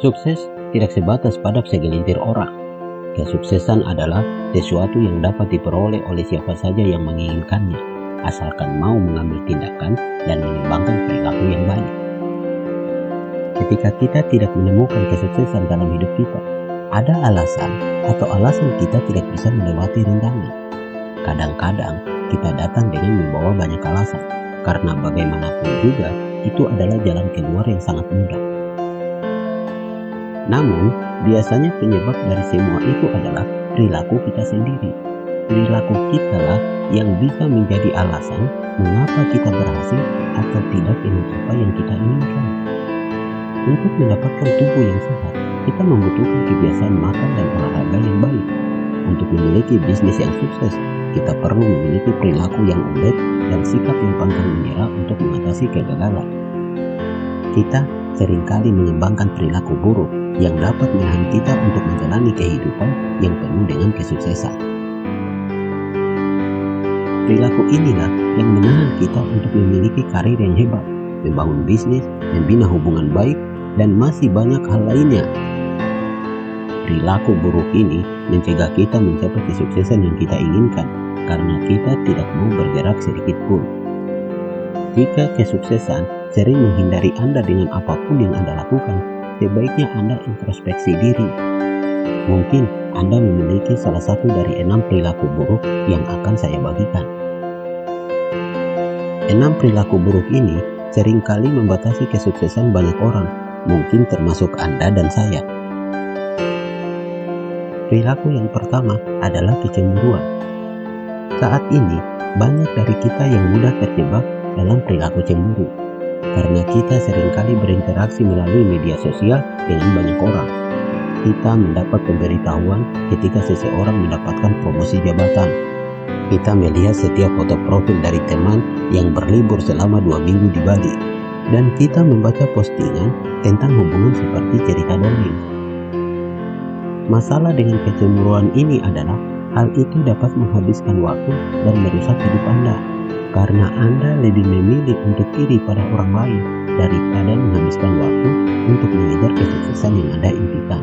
Sukses tidak sebatas pada segelintir orang. Kesuksesan adalah sesuatu yang dapat diperoleh oleh siapa saja yang menginginkannya, asalkan mau mengambil tindakan dan mengembangkan perilaku yang baik. Ketika kita tidak menemukan kesuksesan dalam hidup kita, ada alasan kita tidak bisa melewati rintangan. Kadang-kadang kita datang dengan membawa banyak alasan, karena bagaimanapun juga itu adalah jalan keluar yang sangat mudah. Namun, biasanya penyebab dari semua itu adalah perilaku kita sendiri. Perilaku kita lah yang bisa menjadi alasan mengapa kita berhasil atau tidak dengan apa yang kita inginkan. Untuk mendapatkan tubuh yang sehat, kita membutuhkan kebiasaan makan dan olahraga yang baik. Untuk memiliki bisnis yang sukses, kita perlu memiliki perilaku yang ulet dan sikap yang pantang menyerah untuk mengatasi kegagalan. Kita seringkali mengembangkan perilaku buruk yang dapat menahan kita untuk menjalani kehidupan yang penuh dengan kesuksesan. Perilaku inilah yang menahan kita untuk memiliki karir yang hebat, membangun bisnis, membina hubungan baik, dan masih banyak hal lainnya. Perilaku buruk ini mencegah kita mencapai kesuksesan yang kita inginkan karena kita tidak mau bergerak sedikit pun. Jika kesuksesan sering menghindari Anda dengan apapun yang Anda lakukan, sebaiknya Anda introspeksi diri. Mungkin Anda memiliki salah satu dari 6 perilaku buruk yang akan saya bagikan. 6 perilaku buruk ini seringkali membatasi kesuksesan banyak orang, mungkin termasuk Anda dan saya. Perilaku yang pertama adalah kecemburuan. Saat ini, banyak dari kita yang mudah terjebak dalam perilaku cemburu, karena kita seringkali berinteraksi melalui media sosial dengan banyak orang. Kita mendapat pemberitahuan ketika seseorang mendapatkan promosi jabatan. Kita melihat setiap foto profil dari teman yang berlibur selama 2 minggu di Bali, dan kita membaca postingan tentang hubungan seperti cerita dongeng. Masalah dengan kecemburuan ini adalah hal itu dapat menghabiskan waktu dan merusak hidup Anda, karena Anda lebih memilih untuk iri pada orang lain daripada menghabiskan waktu untuk mengejar kesuksesan yang Anda impikan.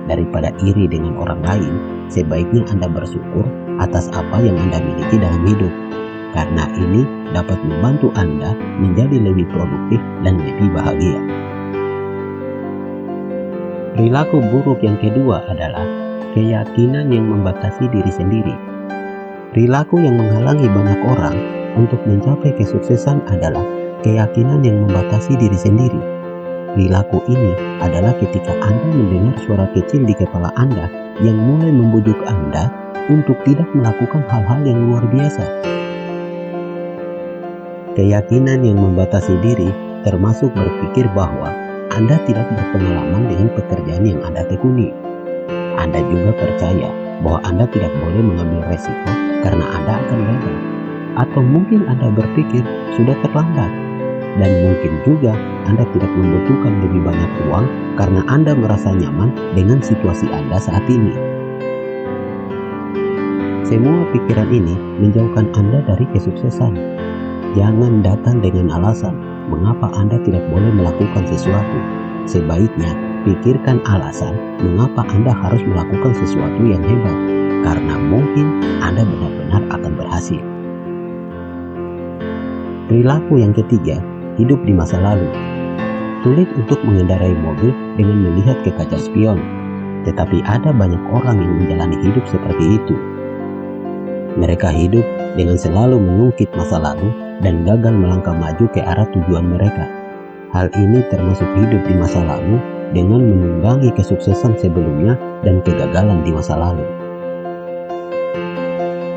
Daripada iri dengan orang lain, sebaiknya Anda bersyukur atas apa yang Anda miliki dalam hidup, karena ini dapat membantu Anda menjadi lebih produktif dan lebih bahagia. Perilaku buruk yang kedua adalah keyakinan yang membatasi diri sendiri. Perilaku yang menghalangi banyak orang untuk mencapai kesuksesan adalah keyakinan yang membatasi diri sendiri. Perilaku ini adalah ketika Anda mendengar suara kecil di kepala Anda yang mulai membujuk Anda untuk tidak melakukan hal-hal yang luar biasa. Keyakinan yang membatasi diri termasuk berpikir bahwa Anda tidak berpengalaman dengan pekerjaan yang Anda tekuni. Anda juga percaya bahwa Anda tidak boleh mengambil resiko karena Anda akan gagal. Atau mungkin Anda berpikir sudah terlambat. Dan mungkin juga Anda tidak membutuhkan lebih banyak uang karena Anda merasa nyaman dengan situasi Anda saat ini. Semua pikiran ini menjauhkan Anda dari kesuksesan. Jangan datang dengan alasan mengapa Anda tidak boleh melakukan sesuatu. Sebaiknya pikirkan alasan mengapa Anda harus melakukan sesuatu yang hebat, karena mungkin Anda benar-benar akan berhasil. Perilaku yang ketiga, hidup di masa lalu. Sulit untuk mengendarai mobil dengan melihat ke kaca spion, tetapi ada banyak orang yang menjalani hidup seperti itu. Mereka hidup dengan selalu mengungkit masa lalu dan gagal melangkah maju ke arah tujuan mereka. Hal ini termasuk hidup di masa lalu dengan menunggangi kesuksesan sebelumnya dan kegagalan di masa lalu.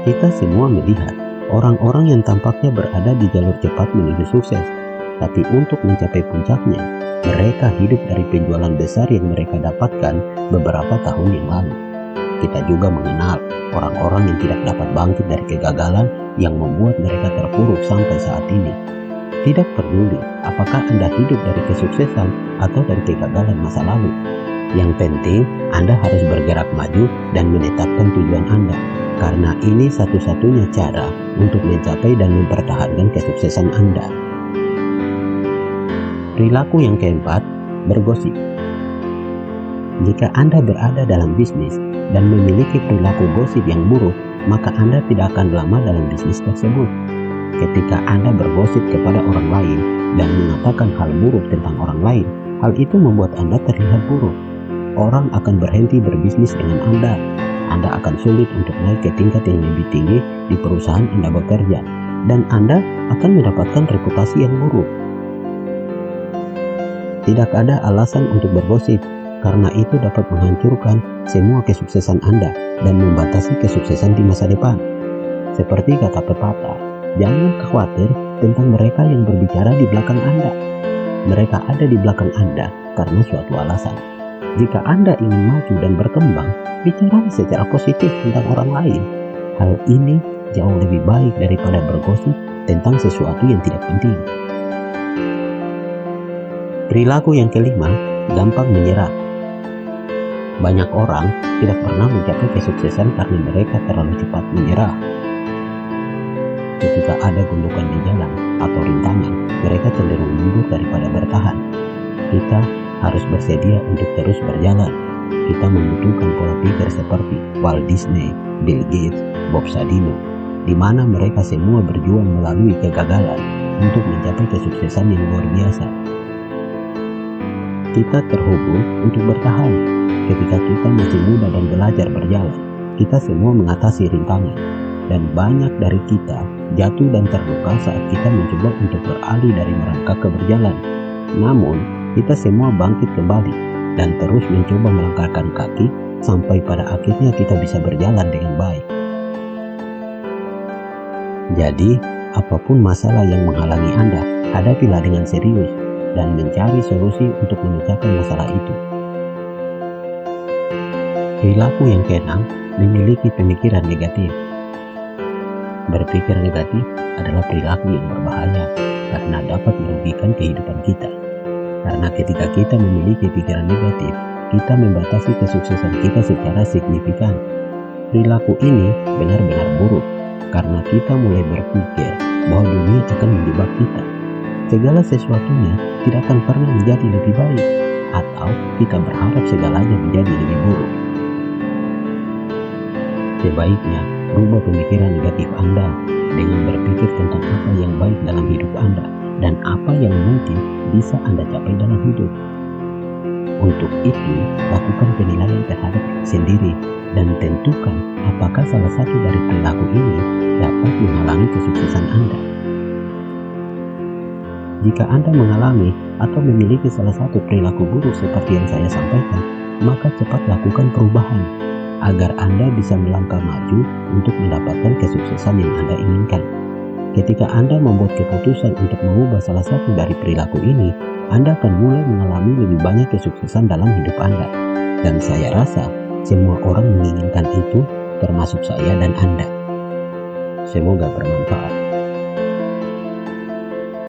Kita semua melihat orang-orang yang tampaknya berada di jalur cepat menuju sukses, tapi untuk mencapai puncaknya, mereka hidup dari penjualan besar yang mereka dapatkan beberapa tahun yang lalu. Kita juga mengenal orang-orang yang tidak dapat bangkit dari kegagalan yang membuat mereka terpuruk sampai saat ini. Tidak peduli apakah Anda hidup dari kesuksesan atau dari kegagalan masa lalu. Yang penting Anda harus bergerak maju dan menetapkan tujuan Anda, karena ini satu-satunya cara untuk mencapai dan mempertahankan kesuksesan Anda. Perilaku yang keempat, bergosip. Jika Anda berada dalam bisnis dan memiliki perilaku gosip yang buruk, maka Anda tidak akan lama dalam bisnis tersebut. Ketika Anda bergosip kepada orang lain dan mengatakan hal buruk tentang orang lain, hal itu membuat Anda terlihat buruk. Orang akan berhenti berbisnis dengan Anda. Anda akan sulit untuk naik ke tingkat yang lebih tinggi di perusahaan Anda bekerja, dan Anda akan mendapatkan reputasi yang buruk. Tidak ada alasan untuk bergosip, karena itu dapat menghancurkan semua kesuksesan Anda dan membatasi kesuksesan di masa depan. Seperti kata pepatah, jangan khawatir tentang mereka yang berbicara di belakang Anda. Mereka ada di belakang Anda karena suatu alasan. Jika Anda ingin maju dan berkembang, bicara secara positif tentang orang lain. Hal ini jauh lebih baik daripada bergosip tentang sesuatu yang tidak penting. Perilaku yang kelima, gampang menyerah. Banyak orang tidak pernah mencapai kesuksesan karena mereka terlalu cepat menyerah. Ketika ada gundukan di jalan atau rintangan, mereka cenderung mundur daripada bertahan. Kita harus bersedia untuk terus berjalan. Kita membutuhkan pola pikir seperti Walt Disney, Bill Gates, Bob Sadino, di mana mereka semua berjuang melalui kegagalan untuk mencapai kesuksesan yang luar biasa. Kita terhubung untuk bertahan. Ketika kita masih muda dan belajar berjalan, kita semua mengatasi rintangan. Dan banyak dari kita jatuh dan terluka saat kita mencoba untuk beralih dari merangkak ke berjalan. Namun, kita semua bangkit kembali dan terus mencoba melangkahkan kaki sampai pada akhirnya kita bisa berjalan dengan baik. Jadi, apapun masalah yang menghalangi Anda, hadapilah dengan serius dan mencari solusi untuk memecahkan masalah itu. Perilaku yang keenam, memiliki pemikiran negatif. Berpikir negatif adalah perilaku yang berbahaya karena dapat merugikan kehidupan kita. Karena ketika kita memiliki pikiran negatif, kita membatasi kesuksesan kita secara signifikan. Perilaku ini benar-benar buruk karena kita mulai berpikir bahwa dunia akan menjebak kita. Segala sesuatunya tidak akan pernah menjadi lebih baik, atau kita berharap segalanya menjadi lebih buruk. Sebaiknya rubah pemikiran negatif Anda dengan berpikir tentang apa yang baik dalam hidup Anda dan apa yang mungkin bisa Anda capai dalam hidup. Untuk itu, lakukan penilaian terhadap diri sendiri dan tentukan apakah salah satu dari perilaku ini dapat menghalangi kesuksesan Anda. Jika Anda mengalami atau memiliki salah satu perilaku buruk seperti yang saya sampaikan, maka cepat lakukan perubahan agar Anda bisa melangkah maju untuk mendapatkan kesuksesan yang Anda inginkan. Ketika Anda membuat keputusan untuk mengubah salah satu dari perilaku ini, Anda akan mulai mengalami lebih banyak kesuksesan dalam hidup Anda. Dan saya rasa semua orang menginginkan itu, termasuk saya dan Anda. Semoga bermanfaat.